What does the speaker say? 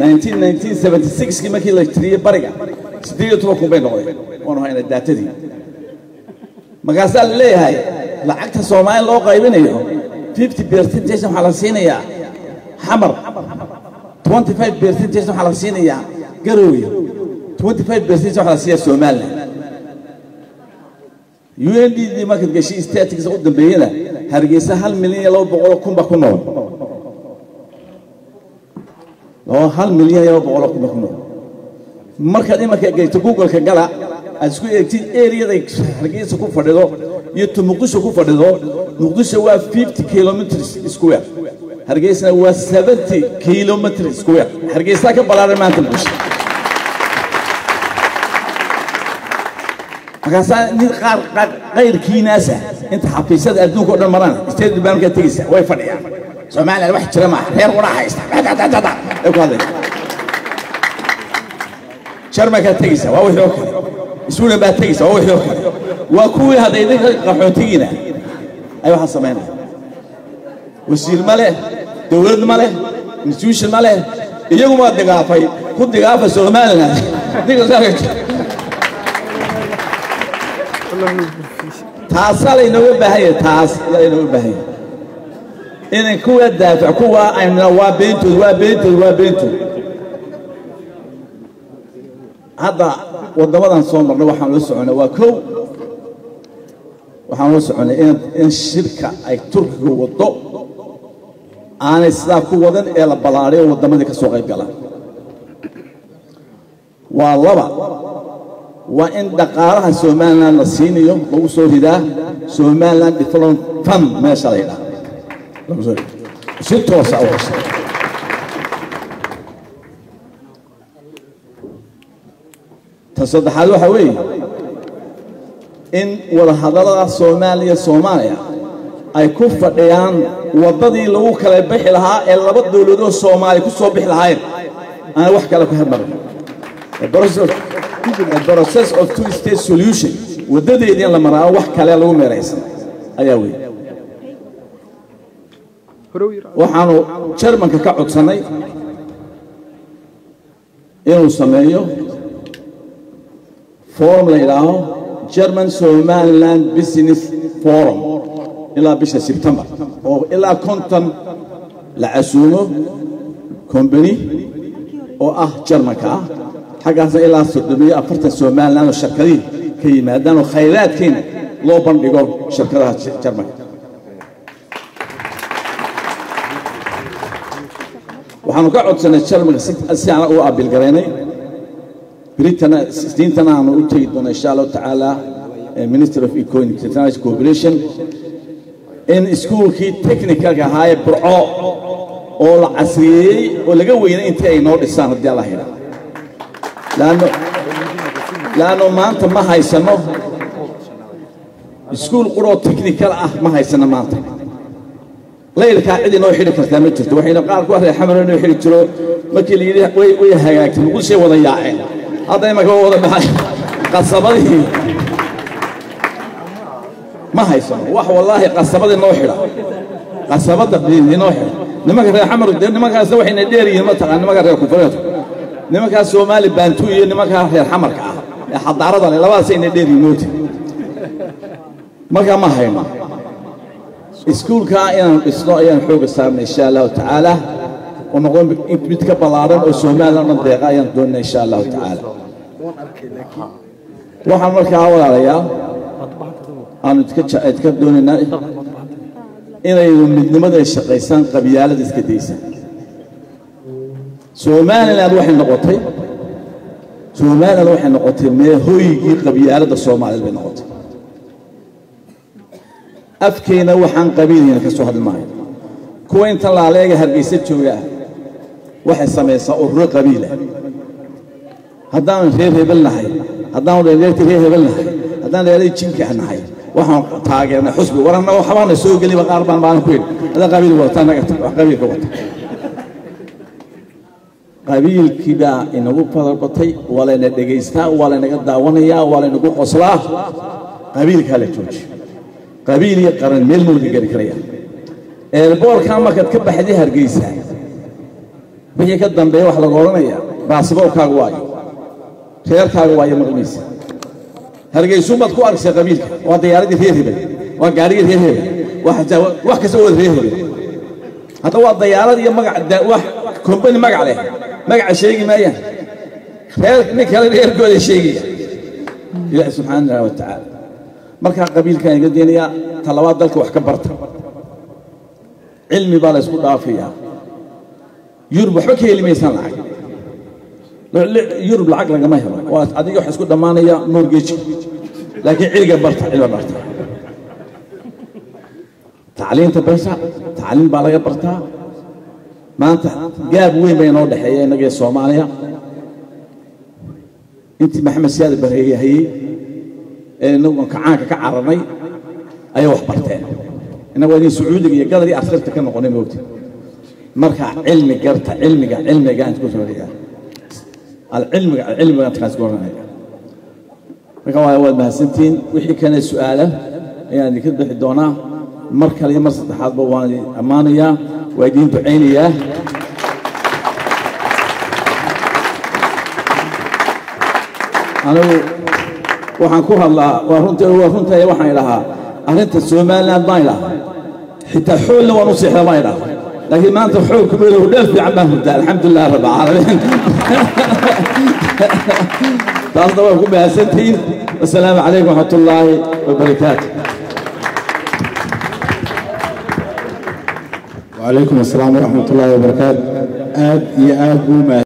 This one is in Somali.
1976 كما كي لا تري برغا سديو تو كو بين نقday وانا هنا داتدي مغاسل ليهاي lacagta Soomaaliya loo qaybinayo 50% waxa la siinayaa xamar 25% waxa la siinayaa garowe 25% waxa la siinayaa Soomaaliya UNDP markad gashay statistics u dambeeyana Hargeysa 1 milyan iyo 200 kun ba ku nool 1 milyan iyo 200 kun ba ku nool markaad imanka geyto Google-ka gala aad isku eegtid area-da Hargeysa ku fadhido iyo Muqdisho ku fadhido Muqdisho waa 50 kilometers square Hargeysa waa 70 kilometers square Hargeysa ka balaaran maanta bulsho markaas mid qaar qayrkii naasa inta xafiisyada adduunka oo dhan maraan State Bank ka tigisa way fadhiyaan Soomaaliya wax jira ma reer qura haysta ee ku hadlay sharma ka tigisa waa wixii kale isuuna baa tigisa waa wixii kale waa kuwii hadayday qaxootigiina ay waxa sameeyeen wasiir male dawlad male institution male iyagu ma digaafay ku digaafa Soomaaliya taas la inoo baahay taas la inoo baahay in kuwa daafac kuwa ayna waa beentu hada wadamadan soo marnay waxaan la soconay waa koow waxaan la soconay in shirka ay Turkiga wado aan isla ku wadan ee la balaariyo wadamada ka soo qayb galaan waa laba waa in dhaqaalaha Soomaaliland la siinayo lagu soo ridaa Somaliland Development Fund meesha la yiraahdo lagu soo si toos ah تصدحات waxa weey in wada hadalada Soomaaliya ay ku fadhiyaan wadadii lagu kala bixi lahaa ee laba dawladood Soomaali ku soo bixi lahaayeen aan wax kale ku hadmarin the process of two-state solution wadadeedii la maraa wax kale lagu meeraysan ayaa weey waxaanu Germanka ka codsanay inuu sameeyo forum la yiraahdo German Somaliland Business Forum ila bisha September oo ila konton la casuumo company oo ah Germanka xagaas ila 340 Somaliland oo shirkadi ka yimaadaan oo khayraadkiina loo bandhigo shirkadaha Germanka waxaanu ka codsanay Germanka si aan u abil gareynay بريتنا سنتنا عم نقول إن شاء الله تعالى Minister of Economic International Cooperation in school كي technical كهاي برا أو عصري ولا جوين أنت أي نوع السنة دي الله هنا لأنه ما أنت ما هاي سنة school قرأ technical ما هاي سنة ما أنت لا يلك عادي نوع حركة كلامك ترى وحين قال كواحد حمر نوع حركة ترى ما كل يريح ويهاجك نقول شيء وضيعه هذا ما هو وضع قصبته ما هي سنة واح والله قصبته نوحرة قصبته بنوحرة نما كان حمر نما كان سوى حين ديري ما ترى نما كان كفرته نما كان سومالي بانتوي نما كان حمر كه حد عرضنا لا بس حين ديري موت ما كان ما هي ما سكول كائن إسرائيل حوق السلام إن شاء الله تعالى ونقوم بتكبل عرض وسومالي نضيق يندون إن شاء الله تعالى waxaan markaa walaalayaa aan idka doonaynaa inay midnimada shaqaysan qabyaalada iska daysan Soomaaliland waxay noqotay meehoygii qabyaalada Soomaaliyeed bay noqotay afkeena waxaan qabiilina ka soo hadlmaayo kuwa inta la aleega Hargeysa jooga waxay sameeysaa urur qabiila haddaan reer hebel nahay haddaan reerti reer hebel nahay haddaan reeray jinka nahay waxaan taageernaa xusbi warana waxbaana soo galiba qaar baan ku yiri hada qabiil wata naga wax qabiilka wata qabiilkiba inagu fadalbatay wala ina dhageystaa wala inaga daawanaya wala inagu qoslaa qabiilka la jooji qabiil iyo qaran meel muu gari karaya boorka markaad ka baxday Hargeysa wixii ka dambeeya wax laga oranaya baasboorkaaga waayo reerkaaga waayo maqmiisa hargeysa baad ku aragtay qabiilka waa diyaaradii reer hebel waa gaarigii reer hebel wax kasta oo reer hebel hada waa diyaarad iyo magac wax company magac leh magac sheegi maayaan reer ninkale reerkooda sheegaya ilaahay subxaanahu wa ta'ala marka qabiilkan iga deenaya talabaad dalka wax ka barta cilmi baa la isku dhaafiyaa yurub waxba ka helimaysan lacag yurub lacag lagama helo waa adiga wax isku dhamaanaya mortgage laakiin cilmiga barta tacliinta barta tacliin baa laga bartaa maanta gaab weyn bay noo dhaxeeyay inaga Soomaaliya intii maxamed siyaad bareeyay inagu kacaanka ka cararnay ay wax barteen inagu waa Sacuudiga iyo gadari askarta ka noqonay moogti marka cilmi garta cilmiga aan ku soo riyaa العلم ترانسفورميشن marka waa mahadsantiin wixii kana su'aalo ayaan ka bixi doonaa mar kale iyo mar saddexaad ba waan amaanaya waa idin duceynaya anigu waxaan ku hadlaa waa runtii waxaan ilahaa arinta Soomaaliland baan ilahaa xitaa xoolo waan u seexdaa baan ilahaa laakiin maanta xoolku meelo dheer fiican baan hurdaa alxamdulillah rabbil caalamiin taasna waa ku mahadsantiin assalaamu calaykum waraxmatullaahi wabarakaatuh وعليكم السلام ورحمة الله وبركاته. آد يا آد